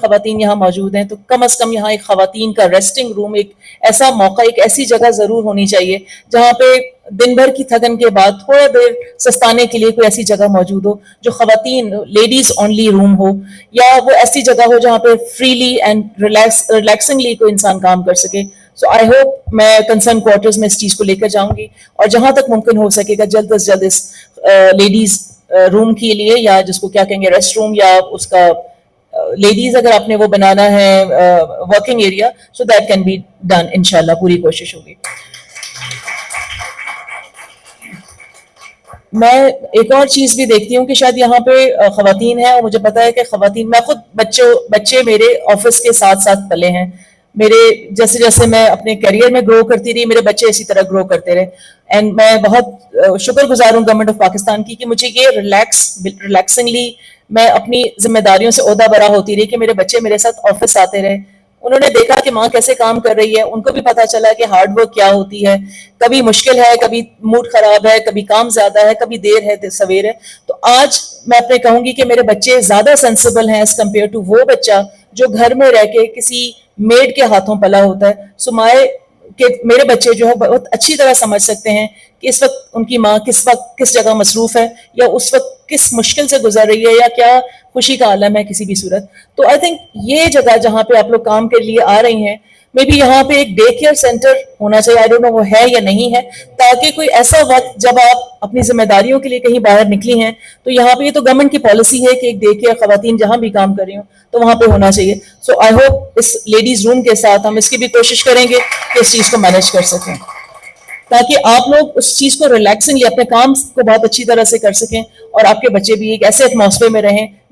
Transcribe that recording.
خواتین یہاں موجود ہیں تو کم از کم یہاں ایک خواتین کا ریسٹنگ روم، ایک ایسا موقع، ایک ایسی جگہ ضرور ہونی چاہیے جہاں پہ دن بھر کی تھکن کے بعد تھوڑا دیر سستانے کے لیے کوئی ایسی جگہ موجود ہو جو خواتین لیڈیز اونلی روم ہو، یا وہ ایسی جگہ ہو جہاں پہ فریلی اینڈ ریلیکسنگلی کوئی انسان کام کر سکے. سو آئی ہوپ میں کنسرن کوارٹرز میں اس چیز کو لے کر جاؤں گی، اور جہاں تک ممکن ہو سکے گا جلد از جلد اس لیڈیز روم کے لیے، یا جس کو کیا کہیں گے ریسٹ روم، یا اس کا لیڈیز اگر آپ نے وہ بنانا ہے working area, so that can be done انشاءاللہ. پوری کوشش ہوگی. میں ایک اور چیز بھی دیکھتی ہوں کہ شاید یہاں پہ خواتین ہیں، اور مجھے پتا ہے کہ خواتین، میں خود بچے میرے آفس کے ساتھ ساتھ پلے ہیں. میرے جیسے جیسے میں اپنے کیریئر میں گرو کرتی رہی، میرے بچے اسی طرح گرو کرتے رہے. اینڈ میں بہت شکر گزار ہوں گورنمنٹ آف پاکستان کی کہ مجھے یہ ریلیکسنگلی میں اپنی ذمہ داریوں سے عہدہ برا ہوتی رہی کہ میرے بچے میرے ساتھ آفس آتے رہے. انہوں نے دیکھا کہ ماں کیسے کام کر رہی ہے، ان کو بھی پتا چلا کہ ہارڈ ورک کیا ہوتی ہے. کبھی مشکل ہے، کبھی موڈ خراب ہے، کبھی کام زیادہ ہے، کبھی دیر ہے سویر ہے. تو آج میں اپنے کہوں گی کہ میرے بچے زیادہ سینسیبل ہیں ایز کمپیئر ٹو وہ بچہ جو گھر میں رہ کے کسی میڈ کے ہاتھوں پلا ہوتا ہے. سو کہ میرے بچے جو ہے بہت اچھی طرح سمجھ سکتے ہیں کہ اس وقت ان کی ماں کس وقت کس جگہ مصروف ہے، یا اس وقت کس مشکل سے گزر رہی ہے، یا کیا خوشی کا عالم ہے کسی بھی صورت. تو آئی تھنک یہ جگہ جہاں پہ آپ لوگ کام کے لیے آ رہی ہیں، مے بی یہاں پہ ایک ڈے کیئر سینٹر ہونا چاہیے. آئی ڈونٹ نو وہ ہے یا نہیں ہے، تاکہ کوئی ایسا وقت جب آپ اپنی ذمہ داریوں کے لیے کہیں باہر نکلی ہیں تو یہاں پہ، یہ تو گورنمنٹ کی پالیسی ہے کہ ایک ڈے کیئر خواتین جہاں بھی کام کر رہی ہوں تو وہاں پہ ہونا چاہیے. سو آئی ہوپ اس لیڈیز روم کے ساتھ ہم اس کی بھی کوشش کریں گے کہ اس چیز کو مینیج کر سکیں، تاکہ آپ لوگ اس چیز کو ریلیکسنگلی اپنے کام کو بہت اچھی طرح سے کر سکیں، اور آپ کے بچے بھی ایک ایسے ایٹماسفیئر میں رہیں